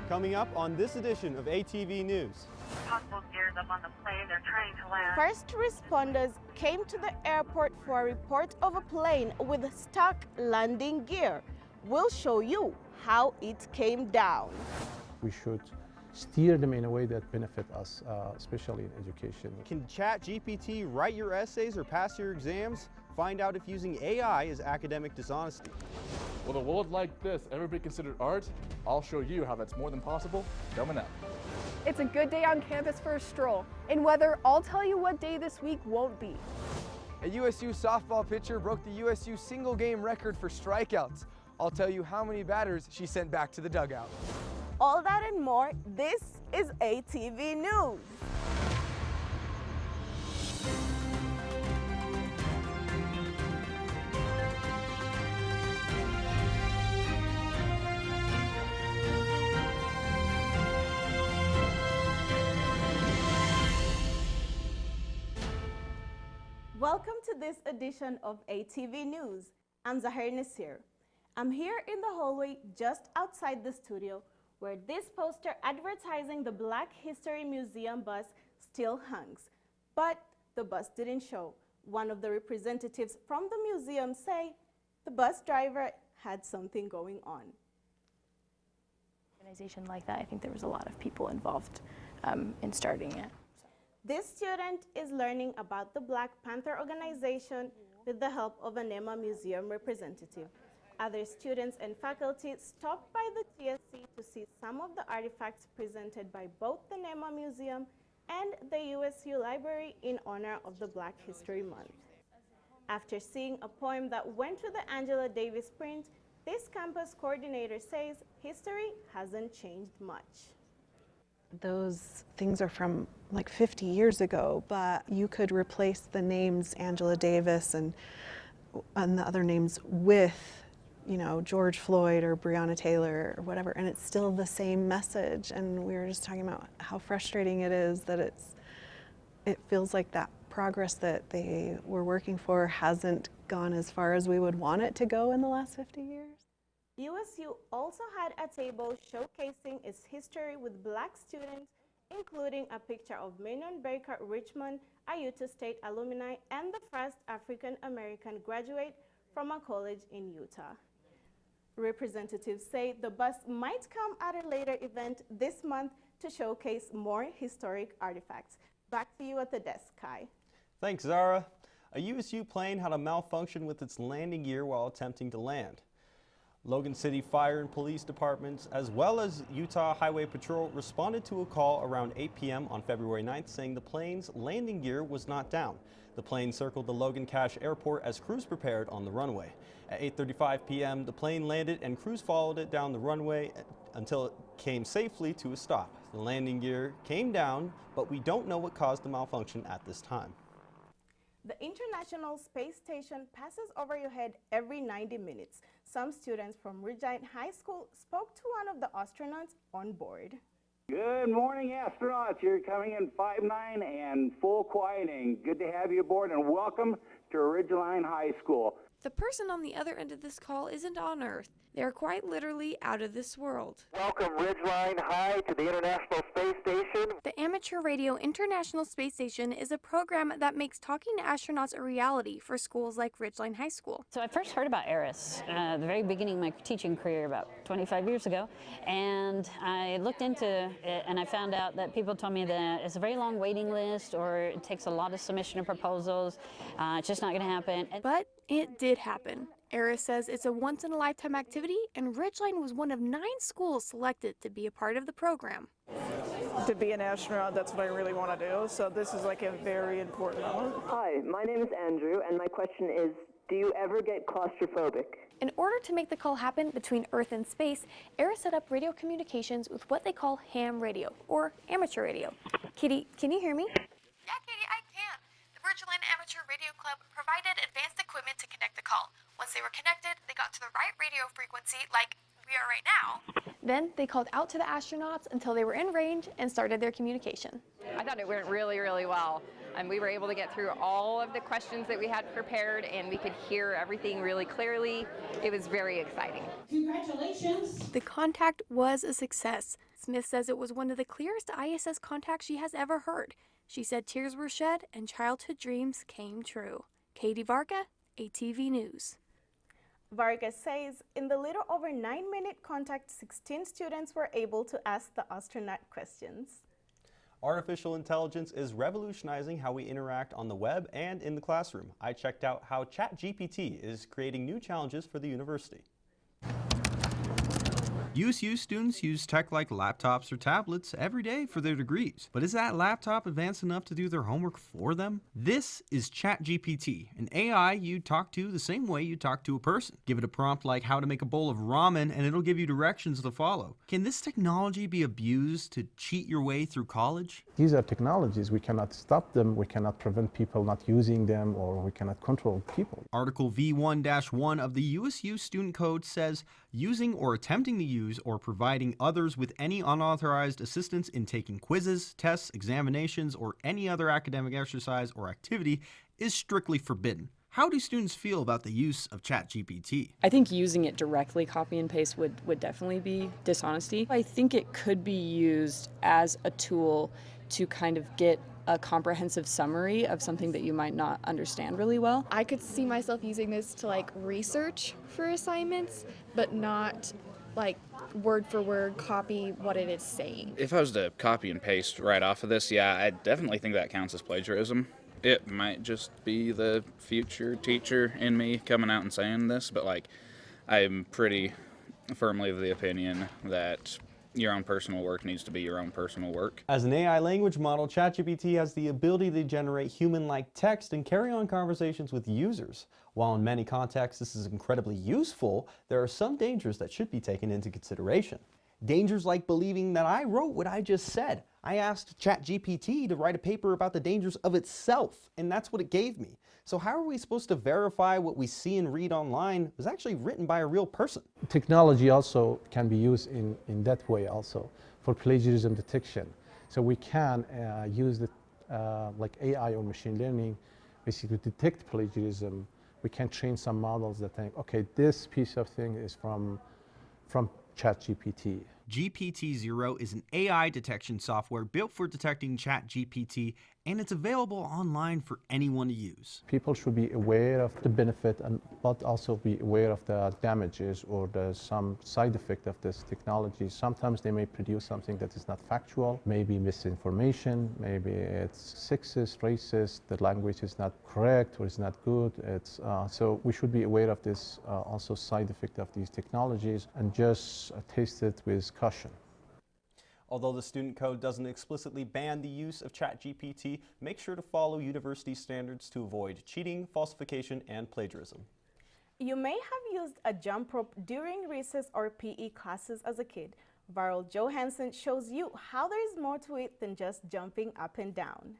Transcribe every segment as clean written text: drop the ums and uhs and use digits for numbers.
Coming up on this edition of ATV News. Possible gears up on the plane. They're trying to land. First responders came to the airport for a report of a plane with stuck landing gear. We'll show you how it came down. We should steer them in a way that benefit us, especially in education. Can ChatGPT write your essays or pass your exams? Find out if using AI is academic dishonesty. With a world like this ever be considered art? I'll show you how that's more than possible coming up. It's a good day on campus for a stroll. In weather, I'll tell you what day this week won't be. A USU softball pitcher broke the USU single game record for strikeouts. I'll tell you how many batters she sent back to the dugout. All that and more, this is ATV News. Welcome to this edition of ATV News. I'm Zahir Nasir. I'm here in the hallway just outside the studio where this poster advertising the Black History Museum bus still hangs. But the bus didn't show. One of the representatives from the museum say the bus driver had something going on. Organization like that, I think there was a lot of people involved in starting it. This student is learning about the Black Panther organization with the help of a NEMA museum representative. Other students and faculty stopped by the TSC to see some of the artifacts presented by both the NEMA Museum and the USU Library in honor of the Black History Month. After seeing a poem that went to the Angela Davis print, this campus coordinator says history hasn't changed much. Those things are from like 50 years ago, but you could replace the names Angela Davis and the other names with, you know, George Floyd or Breonna Taylor or whatever, and it's still the same message. And we were just talking about how frustrating it is that it feels like that progress that they were working for hasn't gone as far as we would want it to go in the last 50 years. USU also had a table showcasing its history with Black students, including a picture of Manon Baker Richmond, a Utah State alumni and the first African-American graduate from a college in Utah. Representatives say the bus might come at a later event this month to showcase more historic artifacts. Back to you at the desk, Kai. Thanks, Zara. A USU plane had a malfunction with its landing gear while attempting to land. Logan City Fire and Police Departments, as well as Utah Highway Patrol, responded to a call around 8 p.m. on February 9th saying the plane's landing gear was not down. The plane circled the Logan Cache Airport as crews prepared on the runway. At 8:35 p.m., the plane landed and crews followed it down the runway until it came safely to a stop. The landing gear came down, but we don't know what caused the malfunction at this time. The International Space Station passes over your head every 90 minutes. Some students from Ridgeline High School spoke to one of the astronauts on board. Good morning, astronauts. You're coming in 5'9" and full quieting. Good to have you aboard and welcome to Ridgeline High School. The person on the other end of this call isn't on Earth. They are quite literally out of this world. Welcome, Ridgeline High, to the International Space Station. The Amateur Radio International Space Station is a program that makes talking to astronauts a reality for schools like Ridgeline High School. So I first heard about ERIS at the very beginning of my teaching career about 25 years ago, and I looked into it and I found out that people told me that it's a very long waiting list or it takes a lot of submission of proposals. It's just not going to happen. But it did happen. ERIS says it's a once-in-a-lifetime activity, and Ridgeline was one of 9 schools selected to be a part of the program. To be an astronaut, that's what I really want to do, so this is like a very important one. Hi, my name is Andrew, and my question is, do you ever get claustrophobic? In order to make the call happen between Earth and space, ERIS set up radio communications with what they call ham radio, or amateur radio. Kitty, can you hear me? Yeah, Katie, I can. The Ridgeline Amateur Radio Club provided advanced equipment to connect the call. Once they were connected, they got to the right radio frequency, like we are right now. Then they called out to the astronauts until they were in range and started their communication. I thought it went really, really well. We were able to get through all of the questions that we had prepared, and we could hear everything really clearly. It was very exciting. Congratulations! The contact was a success. Smith says it was one of the clearest ISS contacts she has ever heard. She said tears were shed and childhood dreams came true. Katie Varga, ATV News. Vargas says in the little over 9-minute contact, 16 students were able to ask the astronaut questions. Artificial intelligence is revolutionizing how we interact on the web and in the classroom. I checked out how ChatGPT is creating new challenges for the university. USU students use tech like laptops or tablets every day for their degrees. But is that laptop advanced enough to do their homework for them? This is ChatGPT, an AI you talk to the same way you talk to a person. Give it a prompt like how to make a bowl of ramen and it'll give you directions to follow. Can this technology be abused to cheat your way through college? These are technologies. We cannot stop them. We cannot prevent people not using them, or we cannot control people. Article V1-1 of the USU Student Code says using or attempting to use or providing others with any unauthorized assistance in taking quizzes, tests, examinations, or any other academic exercise or activity is strictly forbidden. How do students feel about the use of ChatGPT? I think using it directly, copy and paste, would definitely be dishonesty. I think it could be used as a tool to kind of get a comprehensive summary of something that you might not understand really well. I could see myself using this to like research for assignments, but not like word for word copy what it is saying. If I was to copy and paste right off of this, yeah, I definitely think that counts as plagiarism. It might just be the future teacher in me coming out and saying this, but like I'm pretty firmly of the opinion that your own personal work needs to be your own personal work. As an AI language model, ChatGPT has the ability to generate human-like text and carry on conversations with users. While in many contexts this is incredibly useful, there are some dangers that should be taken into consideration. Dangers like believing that I wrote what I just said. I asked ChatGPT to write a paper about the dangers of itself, and that's what it gave me. So how are we supposed to verify what we see and read online was actually written by a real person? Technology also can be used in that way also for plagiarism detection. So we can use the like AI or machine learning basically to detect plagiarism. We can train some models that think, okay, this piece of thing is from ChatGPT. GPT-0 is an AI detection software built for detecting ChatGPT, and it's available online for anyone to use. People should be aware of the benefit, but also be aware of the damages or some side effect of this technology. Sometimes they may produce something that is not factual, maybe misinformation, maybe it's sexist, racist, the language is not correct or is not good. So we should be aware of this also side effect of these technologies and just taste it with caution. Although the student code doesn't explicitly ban the use of ChatGPT, make sure to follow university standards to avoid cheating, falsification, and plagiarism. You may have used a jump rope during recess or PE classes as a kid. Viral Johansson shows you how there is more to it than just jumping up and down.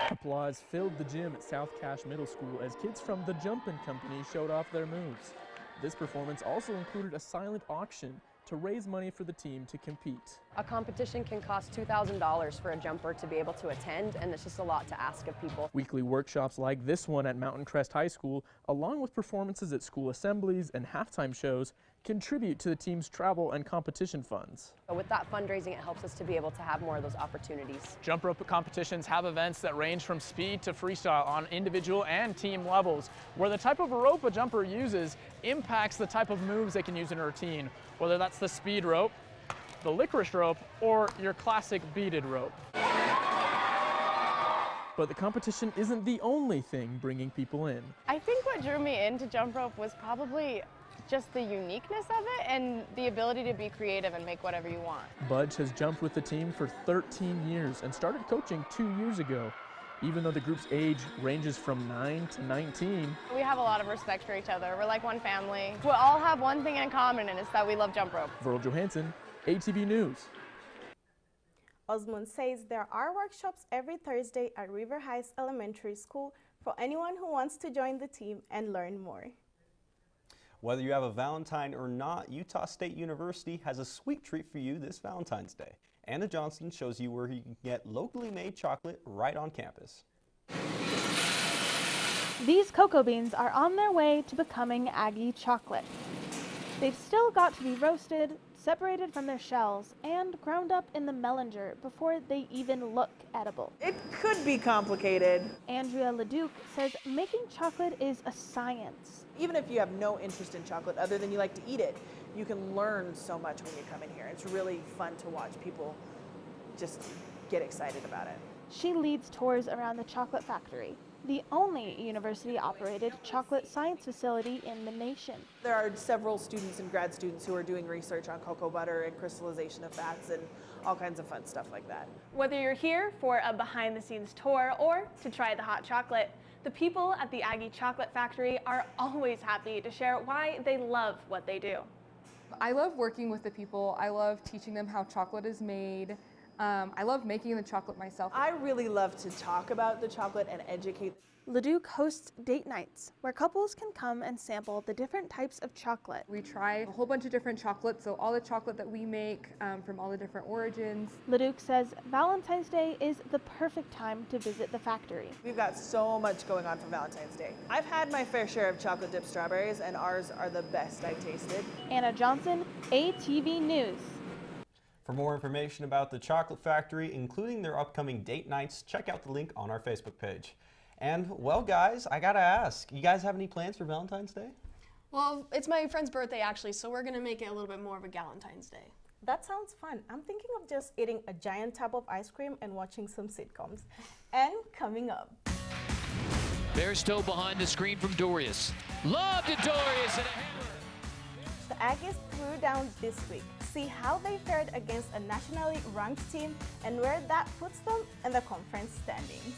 Applause filled the gym at South Cache Middle School as kids from the Jumpin' Company showed off their moves. This performance also included a silent auction to raise money for the team to compete. A competition can cost $2,000 for a jumper to be able to attend, and it's just a lot to ask of people. Weekly workshops like this one at Mountain Crest High School, along with performances at school assemblies and halftime shows, contribute to the team's travel and competition funds. With that fundraising, it helps us to be able to have more of those opportunities. Jump rope competitions have events that range from speed to freestyle on individual and team levels, where the type of rope a jumper uses impacts the type of moves they can use in a routine, whether that's the speed rope, the licorice rope, or your classic beaded rope. But the competition isn't the only thing bringing people in. I think what drew me into jump rope was probably just the uniqueness of it and the ability to be creative and make whatever you want. Budge has jumped with the team for 13 years and started coaching 2 years ago. Even though the group's age ranges from 9 to 19. We have a lot of respect for each other. We're like one family. We all have one thing in common, and it's that we love jump rope. Viral Johansson, ATV News. Osmond says there are workshops every Thursday at River Heights Elementary School for anyone who wants to join the team and learn more. Whether you have a Valentine or not, Utah State University has a sweet treat for you this Valentine's Day. Anna Johnson shows you where you can get locally made chocolate right on campus. These cocoa beans are on their way to becoming Aggie chocolate. They've still got to be roasted, separated from their shells, and ground up in the melanger before they even look edible. It could be complicated. Andrea Leduc says making chocolate is a science. Even if you have no interest in chocolate other than you like to eat it, you can learn so much when you come in here. It's really fun to watch people just get excited about it. She leads tours around the chocolate factory, the only university-operated chocolate science facility in the nation. There are several students and grad students who are doing research on cocoa butter and crystallization of fats and all kinds of fun stuff like that. Whether you're here for a behind-the-scenes tour or to try the hot chocolate, the people at the Aggie Chocolate Factory are always happy to share why they love what they do. I love working with the people. I love teaching them how chocolate is made. I love making the chocolate myself. I really love to talk about the chocolate and educate. Leduc hosts date nights where couples can come and sample the different types of chocolate. We try a whole bunch of different chocolates, so all the chocolate that we make from all the different origins. Leduc says Valentine's Day is the perfect time to visit the factory. We've got so much going on for Valentine's Day. I've had my fair share of chocolate dipped strawberries, and ours are the best I've tasted. Anna Johnson, ATV News. For more information about the chocolate factory, including their upcoming date nights, check out the link on our Facebook page. And, well, guys, I gotta ask, you guys have any plans for Valentine's Day? Well, it's my friend's birthday, actually, so we're gonna make it a little bit more of a Galentine's Day. That sounds fun. I'm thinking of just eating a giant tub of ice cream and watching some sitcoms. And coming up. Bear Stowe behind the screen from Dorius. Love to Dorius and a hammer. The Aggies threw down this week. See how they fared against a nationally ranked team and where that puts them in the conference standings.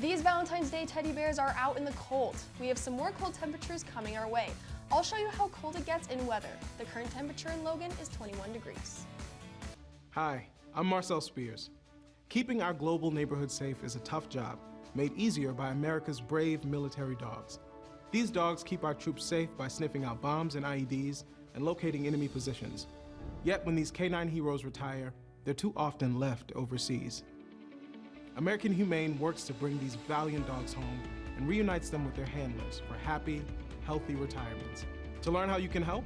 These Valentine's Day teddy bears are out in the cold. We have some more cold temperatures coming our way. I'll show you how cold it gets in weather. The current temperature in Logan is 21 degrees. Hi, I'm Marcel Spears. Keeping our global neighborhood safe is a tough job, made easier by America's brave military dogs. These dogs keep our troops safe by sniffing out bombs and IEDs and locating enemy positions. Yet when these canine heroes retire, they're too often left overseas. American Humane works to bring these valiant dogs home and reunites them with their handlers for happy, healthy retirements. To learn how you can help,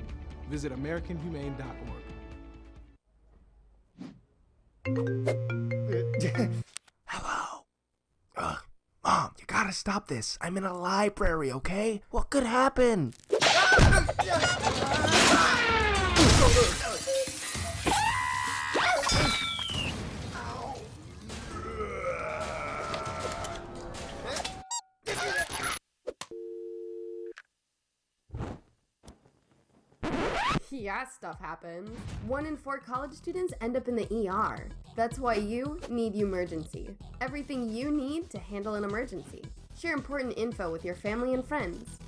visit AmericanHumane.org. Hello. Mom, you gotta stop this. I'm in a library, okay? What could happen? Yeah, stuff happens. 1 in 4 college students end up in the ER. That's why you need Emergency. Everything you need to handle an emergency. Share important info with your family and friends.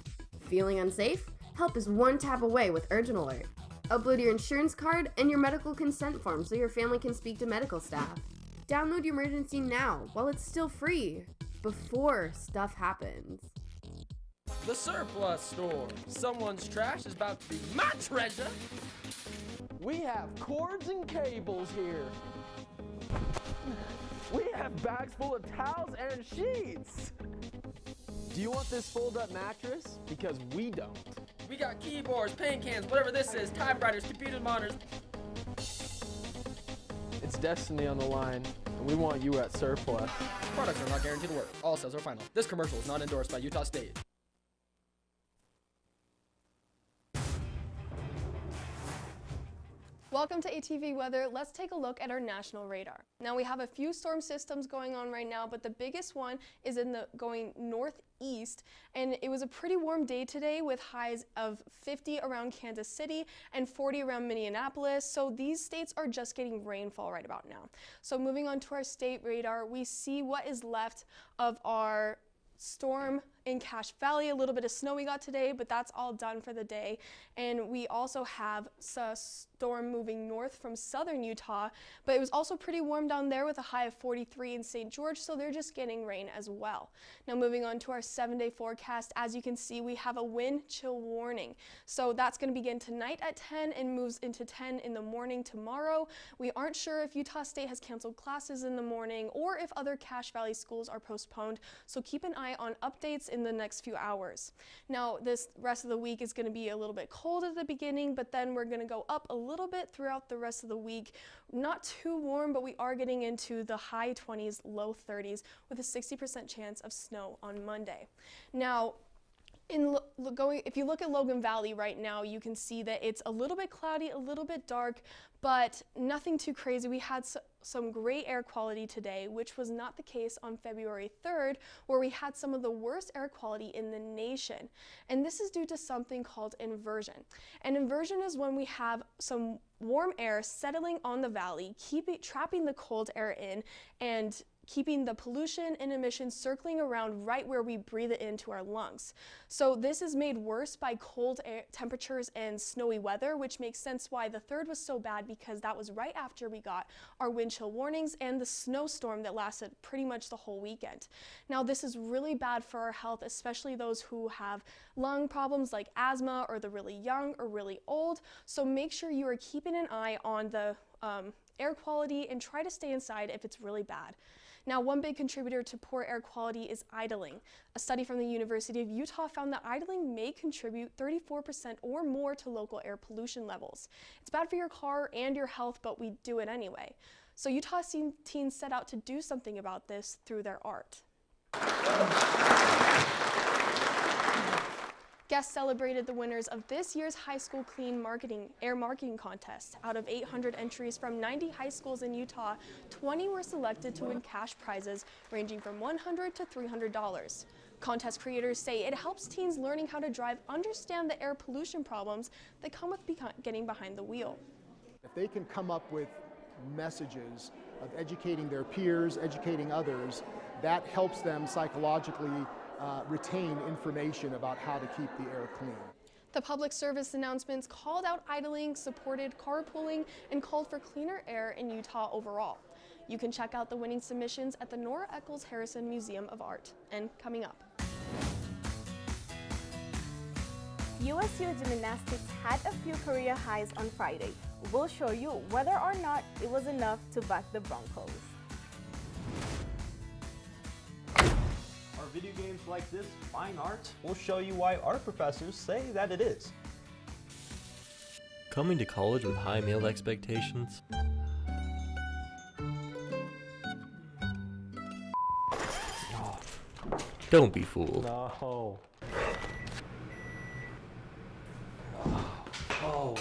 Feeling unsafe? Help is one tap away with Urgent Alert. Upload your insurance card and your medical consent form so your family can speak to medical staff. Download Emergency now while it's still free, before stuff happens. The surplus store. Someone's trash is about to be my treasure. We have cords and cables here. We have bags full of towels and sheets. Do you want this fold-up mattress? Because we don't. We got keyboards, paint cans, whatever this is, typewriters, computer monitors. It's destiny on the line, and we want you at surplus. Products are not guaranteed to work. All sales are final. This commercial is not endorsed by Utah State. Welcome to ATV Weather. Let's take a look at our national radar. Now we have a few storm systems going on right now, but the biggest one is going northeast, and it was a pretty warm day today with highs of 50 around Kansas City and 40 around Minneapolis. So these states are just getting rainfall right about now. So moving on to our state radar, we see what is left of our storm in Cache Valley. A little bit of snow we got today, but that's all done for the day. And we also have a storm moving north from southern Utah, but it was also pretty warm down there with a high of 43 in St. George, so they're just getting rain as well. Now moving on to our 7-day forecast, as you can see, we have a wind chill warning. So that's going to begin tonight at 10 and moves into 10 in the morning tomorrow. We aren't sure if Utah State has canceled classes in the morning or if other Cache Valley schools are postponed, so keep an eye on updates in the next few hours. Now this rest of the week is going to be a little bit cold at the beginning, but then we're going to go up a little bit throughout the rest of the week. Not too warm, but we are getting into the high 20s, low 30s with a 60% chance of snow on Monday. Now, if you look at Logan Valley right now, you can see that it's a little bit cloudy, a little bit dark, but nothing too crazy. We had some great air quality today, which was not the case on February 3rd, where we had some of the worst air quality in the nation. And this is due to something called inversion. And inversion is when we have some warm air settling on the valley, trapping the cold air in, and keeping the pollution and emissions circling around right where we breathe it into our lungs. So this is made worse by cold air temperatures and snowy weather, which makes sense why the 3rd was so bad, because that was right after we got our wind chill warnings and the snowstorm that lasted pretty much the whole weekend. Now this is really bad for our health, especially those who have lung problems like asthma or the really young or really old. So make sure you are keeping an eye on the air quality and try to stay inside if it's really bad. Now, one big contributor to poor air quality is idling. A study from the University of Utah found that idling may contribute 34% or more to local air pollution levels. It's bad for your car and your health, but we do it anyway. So Utah teens set out to do something about this through their art. Guests celebrated the winners of this year's high school clean air marketing contest. Out of 800 entries from 90 high schools in Utah, 20 were selected to win cash prizes ranging from $100 to $300. Contest creators say it helps teens learning how to drive understand the air pollution problems that come with getting behind the wheel. If they can come up with messages of educating their peers, educating others, that helps them psychologically retain information about how to keep the air clean. The public service announcements called out idling, supported carpooling, and called for cleaner air in Utah overall. You can check out the winning submissions at the Nora Eccles Harrison Museum of Art. And coming up, USU Gymnastics had a few career highs on Friday. We'll show you whether or not it was enough to back the Broncos. Are video games like this fine art? We'll show you why art professors say that it is. Coming to college with high meal expectations? Oh, don't be fooled. No. Oh,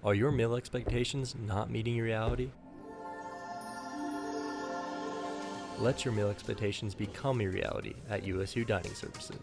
Are your meal expectations not meeting reality? Let your meal expectations become your reality at USU Dining Services.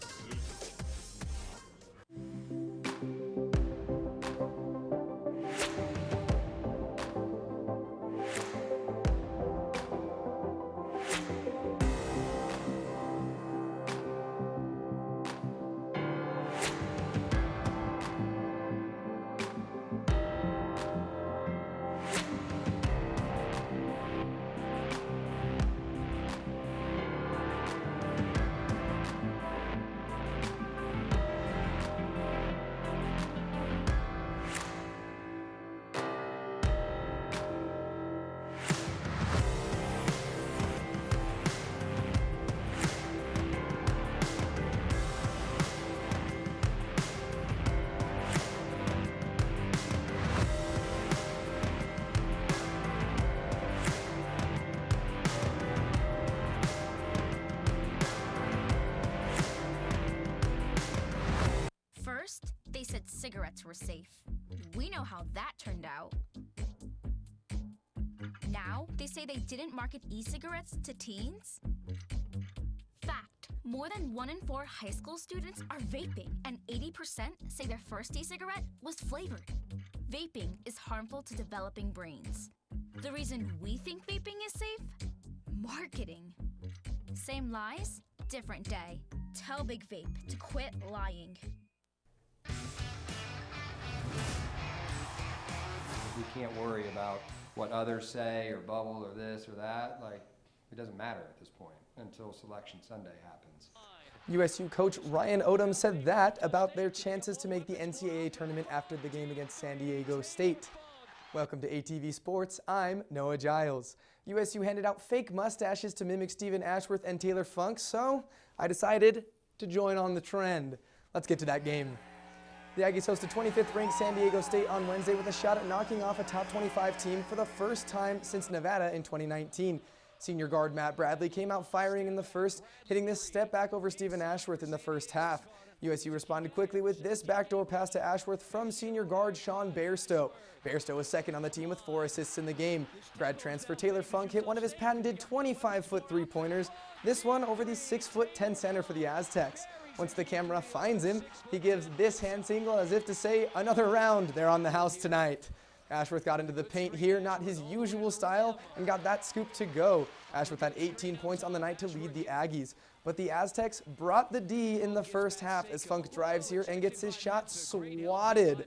First, they said cigarettes were safe. We know how that turned out. Now, they say they didn't market e-cigarettes to teens? Fact, more than 1 in 4 high school students are vaping, and 80% say their first e-cigarette was flavored. Vaping is harmful to developing brains. The reason we think vaping is safe? Marketing. Same lies, different day. Tell Big Vape to quit lying. We can't worry about what others say or bubble or this or that. Like, it doesn't matter at this point until Selection Sunday happens. USU coach Ryan Odom said that about their chances to make the NCAA tournament after the game against San Diego State. Welcome to ATV Sports. I'm Noah Giles. USU handed out fake mustaches to mimic Stephen Ashworth and Taylor Funk, so I decided to join on the trend. Let's get to that game. The Aggies hosted 25th ranked San Diego State on Wednesday with a shot at knocking off a top 25 team for the first time since Nevada in 2019. Senior guard Matt Bradley came out firing in the first, hitting this step back over Stephen Ashworth in the first half. USU responded quickly with this backdoor pass to Ashworth from senior guard Sean Bairstow. Bairstow was second on the team with 4 assists in the game. Grad transfer Taylor Funk hit one of his patented 25-foot three-pointers, this one over the 6'10" center for the Aztecs. Once the camera finds him, he gives this hand signal as if to say, another round, they're on the house tonight. Ashworth got into the paint here, not his usual style, and got that scoop to go. Ashworth had 18 points on the night to lead the Aggies. But the Aztecs brought the D in the first half as Funk drives here and gets his shot swatted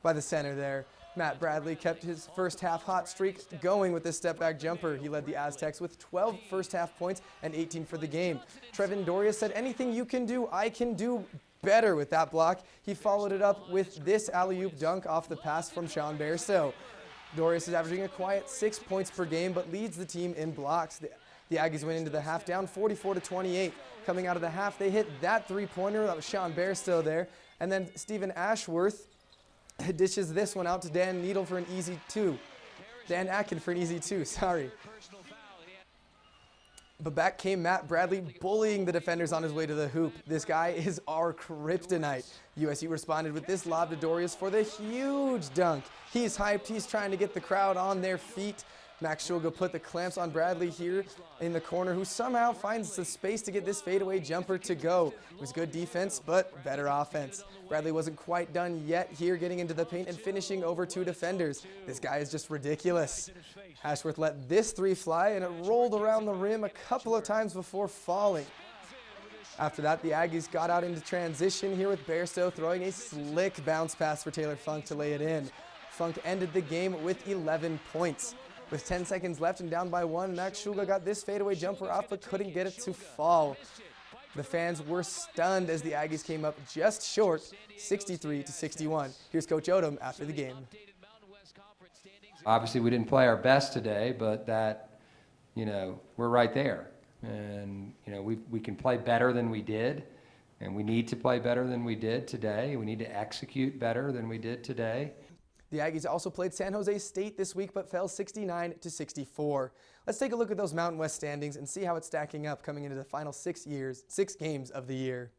by the center there. Matt Bradley kept his first half hot streak going with this step back jumper. He led the Aztecs with 12 first half points and 18 for the game. Trevin Dorius said, anything you can do, I can do better with that block. He followed it up with this alley-oop dunk off the pass from Sean Bairstow. Dorius is averaging a quiet 6 points per game but leads the team in blocks. The Aggies went into the half down 44-28. Coming out of the half, they hit that three-pointer. That was Sean Bairstow there. And then Stephen Ashworth dishes this one out to Dan Needle for an easy 2. Dan Atkin for an easy 2, sorry. But back came Matt Bradley bullying the defenders on his way to the hoop. This guy is our kryptonite. USU responded with this lob to Dorius for the huge dunk. He's hyped, he's trying to get the crowd on their feet. Max Shulga put the clamps on Bradley here in the corner, who somehow finds the space to get this fadeaway jumper to go. It was good defense, but better offense. Bradley wasn't quite done yet here, getting into the paint and finishing over 2 defenders. This guy is just ridiculous. Ashworth let this three fly, and it rolled around the rim a couple of times before falling. After that, the Aggies got out into transition here with Bairstow throwing a slick bounce pass for Taylor Funk to lay it in. Funk ended the game with 11 points. With 10 seconds left and down by 1, Max Shulga got this fadeaway jumper off but couldn't get it to fall. The fans were stunned as the Aggies came up just short, 63-61. Here's Coach Odom after the game. Obviously, we didn't play our best today, but that, we're right there. And, we can play better than we did, and we need to play better than we did today. We need to execute better than we did today. The Aggies also played San Jose State this week but fell 69-64. Let's take a look at those Mountain West standings and see how it's stacking up coming into the final 6 games of the year.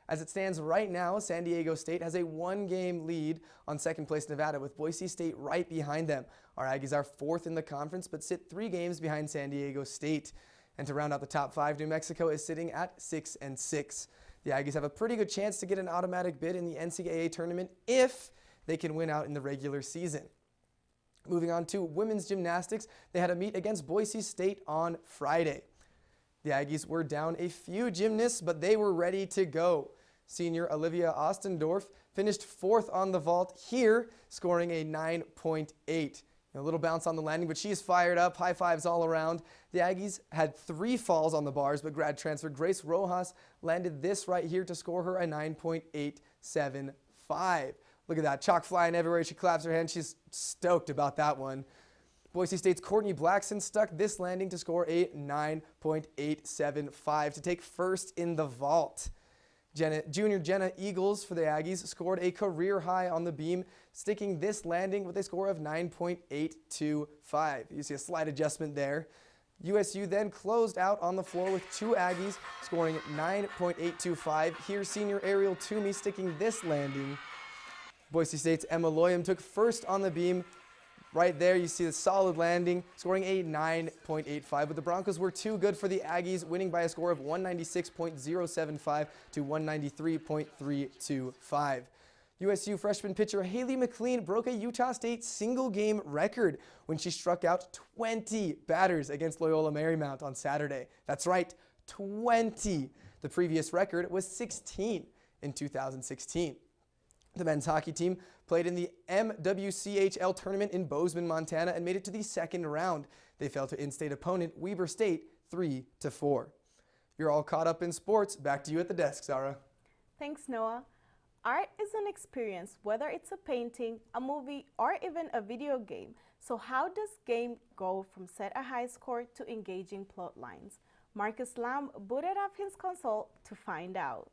As it stands right now, San Diego State has a 1-game lead on second place Nevada with Boise State right behind them. Our Aggies are 4th in the conference but sit 3 games behind San Diego State. And to round out the top 5, New Mexico is sitting at 6-6. The Aggies have a pretty good chance to get an automatic bid in the NCAA tournament if they can win out in the regular season. Moving on to women's gymnastics, they had a meet against Boise State on Friday. The Aggies were down a few gymnasts, but they were ready to go. Senior Olivia Ostendorf finished 4th on the vault here, scoring a 9.8. A little bounce on the landing, but she's fired up. High fives all around. The Aggies had 3 falls on the bars, but grad transfer Grace Rojas landed this right here to score her a 9.875. Look at that, chalk flying everywhere. She claps her hands. She's stoked about that one. Boise State's Courtney Blackson stuck this landing to score a 9.875 to take 1st in the vault. Junior Jenna Eagles for the Aggies scored a career high on the beam, sticking this landing with a score of 9.825. You see a slight adjustment there. USU then closed out on the floor with 2 Aggies scoring 9.825. Here's senior Ariel Toomey sticking this landing. Boise State's Emma Loyam took 1st on the beam. Right there, you see the solid landing, scoring a 9.85. But the Broncos were too good for the Aggies, winning by a score of 196.075 to 193.325. USU freshman pitcher Haley McLean broke a Utah State single-game record when she struck out 20 batters against Loyola Marymount on Saturday. That's right, 20. The previous record was 16 in 2016. The men's hockey team played in the MWCHL tournament in Bozeman, Montana, and made it to the second round. They fell to in-state opponent Weber State 3-4. You're all caught up in sports. Back to you at the desk, Zara. Thanks, Noah. Art is an experience, whether it's a painting, a movie, or even a video game. So how does game go from set a high score to engaging plot lines? Marcus Lamb booted up his console to find out.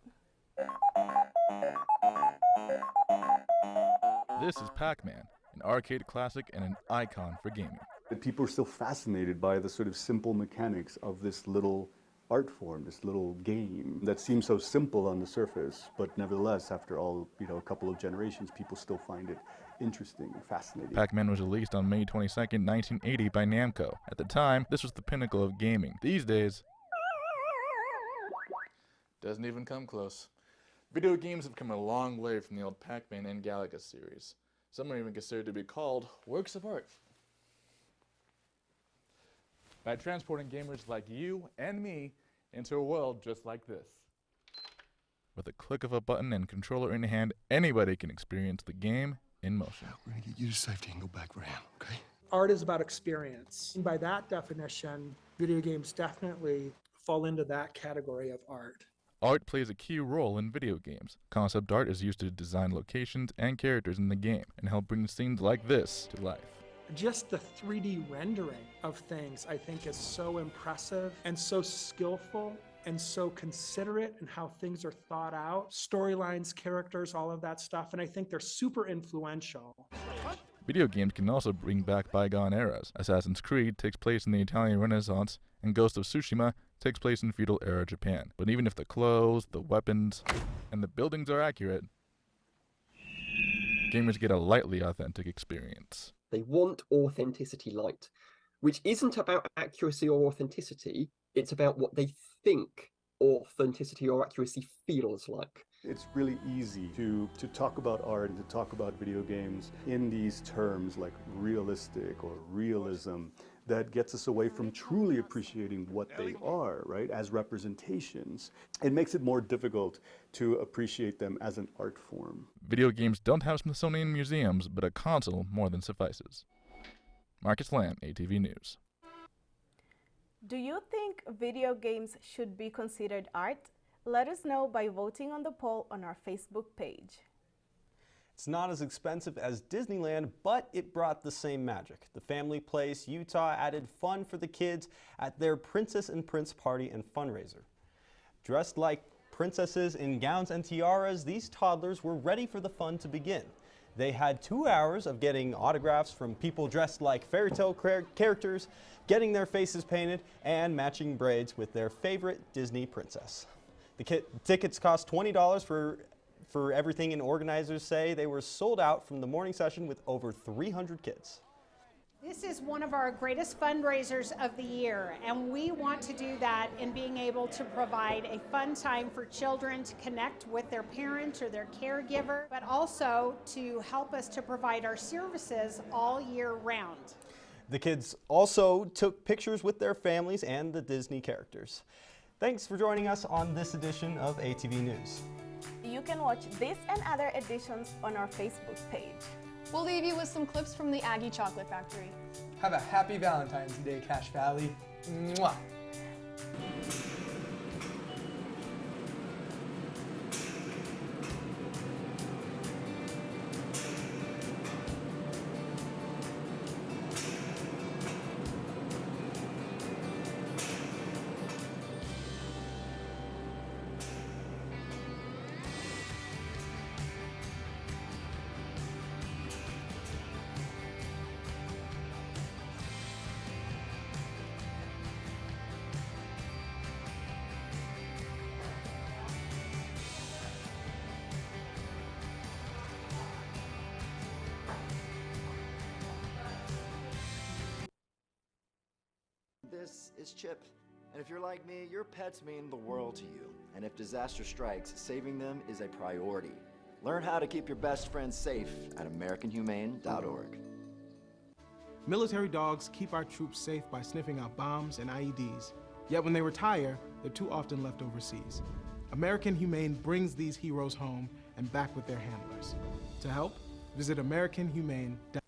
This is Pac-Man, an arcade classic and an icon for gaming. People are still fascinated by the sort of simple mechanics of this little art form, this little game that seems so simple on the surface, but nevertheless, after all, a couple of generations, people still find it interesting and fascinating. Pac-Man was released on May 22nd, 1980 by Namco. At the time, this was the pinnacle of gaming. These days, doesn't even come close. Video games have come a long way from the old Pac-Man and Galaga series. Some are even considered to be called works of art. By transporting gamers like you and me into a world just like this. With a click of a button and controller in hand, anybody can experience the game in motion. We're gonna get you to safety and go back for him, okay? Art is about experience. And by that definition, video games definitely fall into that category of art. Art plays a key role in video games. Concept art is used to design locations and characters in the game and help bring scenes like this to life. Just the 3D rendering of things, I think, is so impressive and so skillful and so considerate in how things are thought out. Storylines, characters, all of that stuff. And I think they're super influential. Video games can also bring back bygone eras. Assassin's Creed takes place in the Italian Renaissance, and Ghost of Tsushima takes place in feudal era Japan. But even if the clothes, the weapons, and the buildings are accurate, gamers get a lightly authentic experience. They want authenticity light, which isn't about accuracy or authenticity, it's about what they think authenticity or accuracy feels like. It's really easy to talk about art and to talk about video games in these terms like realistic or realism that gets us away from truly appreciating what they are, right, as representations. It makes it more difficult to appreciate them as an art form. Video games don't have Smithsonian museums, but a console more than suffices. Marcus Lamb, ATV News. Do you think video games should be considered art? Let us know by voting on the poll on our Facebook page. It's not as expensive as Disneyland, but it brought the same magic. The Family Place Utah added fun for the kids at their Princess and Prince party and fundraiser. Dressed like princesses in gowns and tiaras, these toddlers were ready for the fun to begin. They had 2 hours of getting autographs from people dressed like fairy tale characters, getting their faces painted, and matching braids with their favorite Disney princess. The tickets cost $20 for everything, and organizers say they were sold out from the morning session with over 300 kids. This is one of our greatest fundraisers of the year, and we want to do that in being able to provide a fun time for children to connect with their parent or their caregiver, but also to help us to provide our services all year round. The kids also took pictures with their families and the Disney characters. Thanks for joining us on this edition of ATV News. You can watch this and other editions on our Facebook page. We'll leave you with some clips from the Aggie Chocolate Factory. Have a happy Valentine's Day, Cache Valley. Mwah. This is Chip, and if you're like me, your pets mean the world to you. And if disaster strikes, saving them is a priority. Learn how to keep your best friends safe at AmericanHumane.org. Military dogs keep our troops safe by sniffing out bombs and IEDs. Yet when they retire, they're too often left overseas. American Humane brings these heroes home and back with their handlers. To help, visit AmericanHumane.org.